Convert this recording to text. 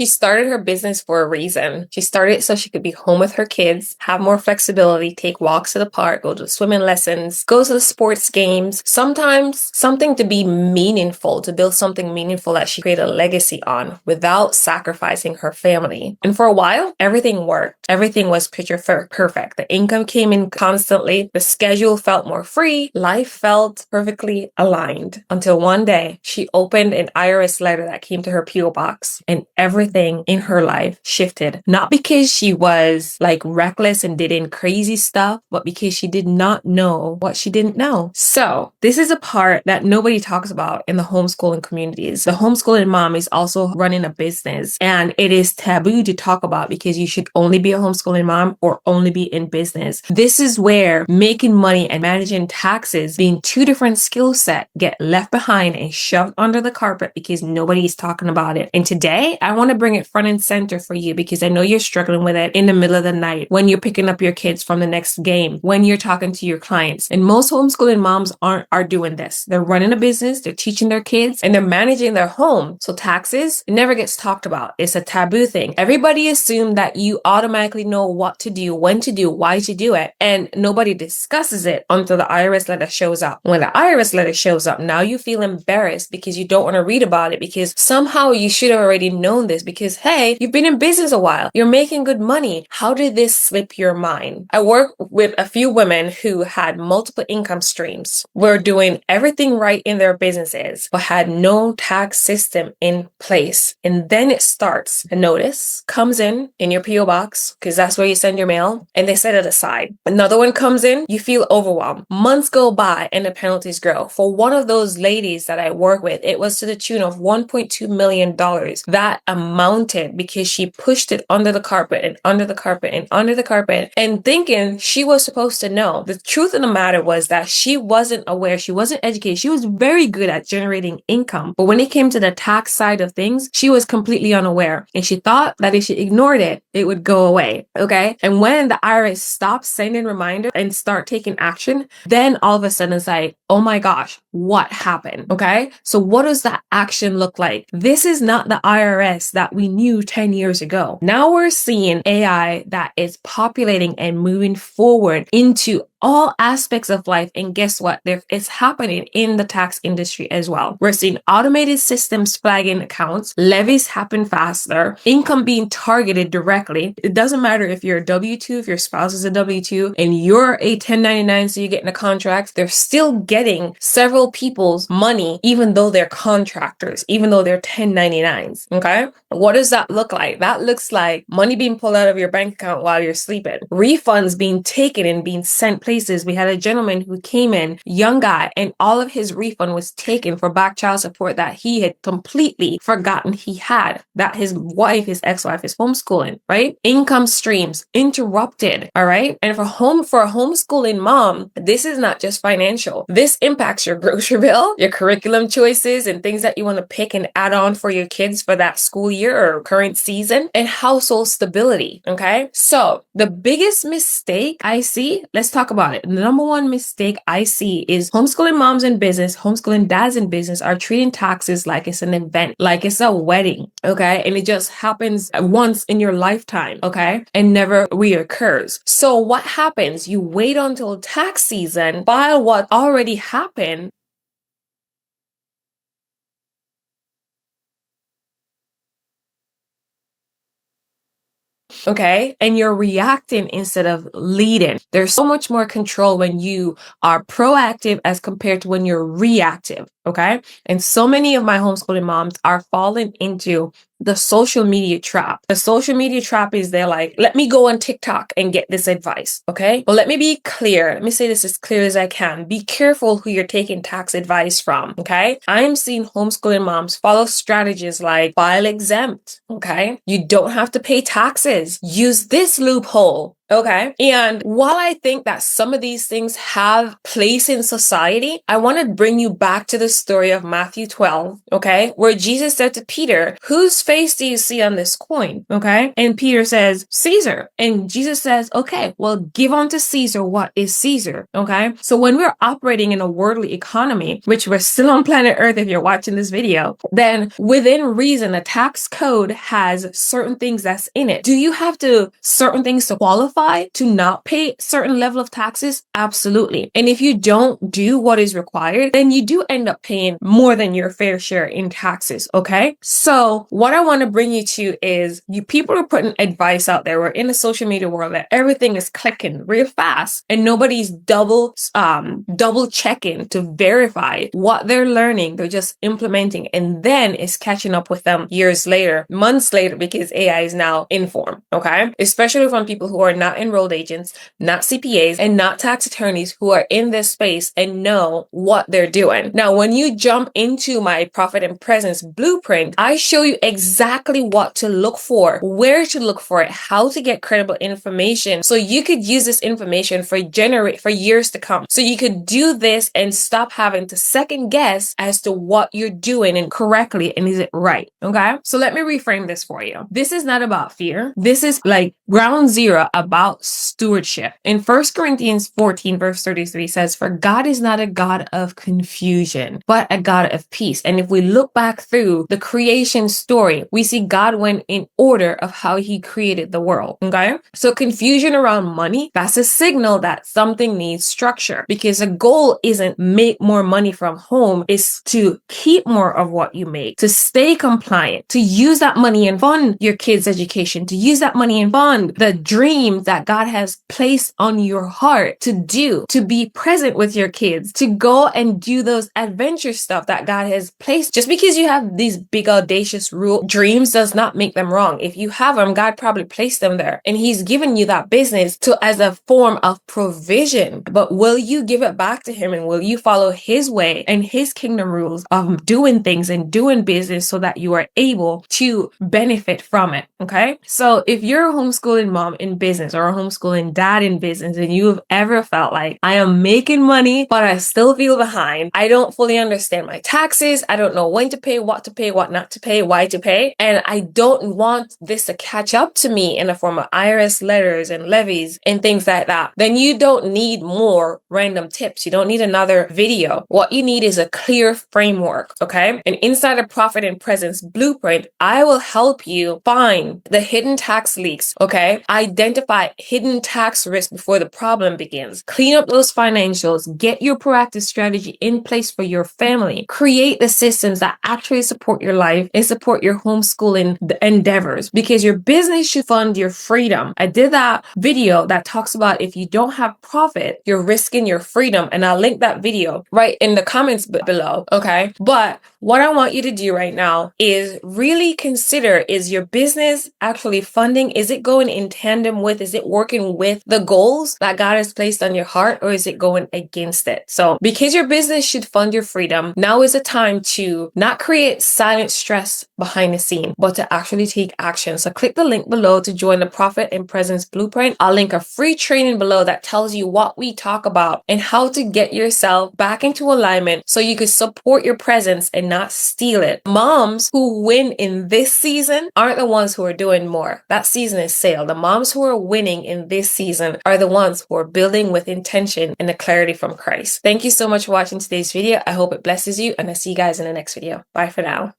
She started her business for a reason. She started it so she could be home with her kids, have more flexibility, take walks to the park, go to swimming lessons, go to the sports games, sometimes something to be meaningful, to build something meaningful that she created a legacy on without sacrificing her family. And for a while, everything worked. Everything was picture perfect. The income came in constantly. The schedule felt more free. Life felt perfectly aligned until one day she opened an IRS letter that came to her PO box and everything in her life shifted. Not because she was like reckless and did crazy stuff, but because she did not know what she didn't know. So this is a part that nobody talks about in the homeschooling communities. The homeschooling mom is also running a business, and it is taboo to talk about because you should only be a homeschooling mom or only be in business. This is where making money and managing taxes, being two different skill sets, get left behind and shoved under the carpet because nobody's talking about it. And today I want to bring it front and center for you because I know you're struggling with it in the middle of the night, when you're picking up your kids from the next game, when you're talking to your clients. And most homeschooling moms are doing this. They're running a business, they're teaching their kids, and they're managing their home. So taxes, it never gets talked about. It's a taboo thing. Everybody assumes that you automatically know what to do, when to do, why to do it, and nobody discusses it until the IRS letter shows up. When the IRS letter shows up, now you feel embarrassed because you don't want to read about it because somehow you should have already known this because, hey, you've been in business a while. You're making good money. How did this slip your mind? I work with a few women who had multiple income streams, were doing everything right in their businesses, but had no tax system in place. And then it starts. A notice comes in your PO box because that's where you send your mail, and they set it aside. Another one comes in, you feel overwhelmed. Months go by and the penalties grow. For one of those ladies that I work with, it was to the tune of $1.2 million. That amounted because she pushed it under the carpet and under the carpet and under the carpet and thinking she was supposed to know. The truth of the matter was that she wasn't aware. She wasn't educated. She was very good at generating income. But when it came to the tax side of things, she was completely unaware. And she thought that if she ignored it, it would go away. Okay. And when the IRS stopped sending reminders and start taking action, then all of a sudden it's like, oh my gosh, what happened? Okay. So what does that action look like? This is not the IRS that we knew 10 years ago. Now we're seeing AI that is populating and moving forward into all aspects of life. And guess what? It's happening in the tax industry as well. We're seeing automated systems flagging accounts, levies happen faster, income being targeted directly. It doesn't matter if you're a W-2, if your spouse is a W-2, and you're a 1099, so you're getting a contract, they're still getting several people's money, even though they're contractors, even though they're 1099s. Okay? What does that look like? That looks like money being pulled out of your bank account while you're sleeping, refunds being taken and being sent places. We had a gentleman who came in, young guy, and all of his refund was taken for back child support that he had completely forgotten he had, that his wife, his ex-wife, is homeschooling, right? Income streams interrupted, all right? And for a homeschooling mom, this is not just financial. This impacts your grocery bill, your curriculum choices, and things that you want to pick and add on for your kids for that school year or current season, and household stability, okay? So the biggest mistake I see, let's talk about it. The number one mistake I see is homeschooling moms in business, homeschooling dads in business are treating taxes like it's an event, like it's a wedding, okay? And it just happens once in your lifetime, okay? And never reoccurs. So what happens? You wait until tax season, file what already happened, okay? And you're reacting instead of leading. There's so much more control when you are proactive as compared to when you're reactive, okay? And so many of my homeschooling moms are falling into the social media trap. The social media trap is they're like, let me go on TikTok and get this advice, okay? But let me be clear. Let me say this as clear as I can. Be careful who you're taking tax advice from, okay? I'm seeing homeschooling moms follow strategies like file exempt, okay? You don't have to pay taxes. Use this loophole. Okay. And while I think that some of these things have place in society, I want to bring you back to the story of Matthew 12, okay, where Jesus said to Peter, whose face do you see on this coin? Okay. And Peter says, Caesar. And Jesus says, okay, well, give unto Caesar what is Caesar. Okay. So when we're operating in a worldly economy, which we're still on planet Earth if you're watching this video, then within reason, a tax code has certain things that's in it. Do you have to certain things to qualify to not pay certain level of taxes? Absolutely. And if you don't do what is required, then you do end up paying more than your fair share in taxes. Okay. So what I want to bring you to is you people are putting advice out there. We're in a social media world that everything is clicking real fast and nobody's double checking to verify what they're learning. They're just implementing and then it's catching up with them years later, months later, because AI is now informed. Okay. Especially from people who are not enrolled agents, not CPAs, and not tax attorneys who are in this space and know what they're doing. Now, when you jump into my Profit and Presence blueprint, I show you exactly what to look for, where to look for it, how to get credible information so you could use this information for years to come. So you could do this and stop having to second guess as to what you're doing and correctly and is it right. Okay. So let me reframe this for you. This is not about fear. This is like ground zero about stewardship. In 1 Corinthians 14 verse 33 says, for God is not a God of confusion, but a God of peace. And if we look back through the creation story, we see God went in order of how he created the world. Okay. So confusion around money, that's a signal that something needs structure because the goal isn't make more money from home, is to keep more of what you make, to stay compliant, to use that money and fund your kids' education, to use that money and fund the dreams that God has placed on your heart to do, to be present with your kids, to go and do those adventure stuff that God has placed. Just because you have these big audacious dreams does not make them wrong. If you have them, God probably placed them there and he's given you that business as a form of provision. But will you give it back to him and will you follow his way and his kingdom rules of doing things and doing business so that you are able to benefit from it? Okay. So if you're a homeschooling mom in business or a homeschooling dad in business and you've ever felt like I am making money, but I still feel behind, I don't fully understand my taxes, I don't know when to pay, what not to pay, why to pay, and I don't want this to catch up to me in the form of IRS letters and levies and things like that, then you don't need more random tips. You don't need another video. What you need is a clear framework. Okay. And inside a Profit and Presence blueprint, I will help you find the hidden tax leaks. Okay. Identify hidden tax risk before the problem begins. Clean up those financials. Get your proactive strategy in place for your family. Create the systems that actually support your life and support your homeschooling endeavors because your business should fund your freedom. I did that video that talks about if you don't have profit, you're risking your freedom. And I'll link that video right in the comments below. Okay. But what I want you to do right now is really consider, is your business actually funding? Is it going in tandem with, is it working with the goals that God has placed on your heart, or is it going against it? So because your business should fund your freedom, now is a time to not create silent stress behind the scene, but to actually take action. So click the link below to join the Profit and Presence Blueprint. I'll link a free training below that tells you what we talk about and how to get yourself back into alignment so you can support your presence and not steal it. Moms who win in this season aren't the ones who are doing more. That season is sailed. The moms who are winning in this season are the ones who are building with intention and the clarity from Christ. Thank you so much for watching today's video. I hope it blesses you and I see you guys in the next video. Bye for now.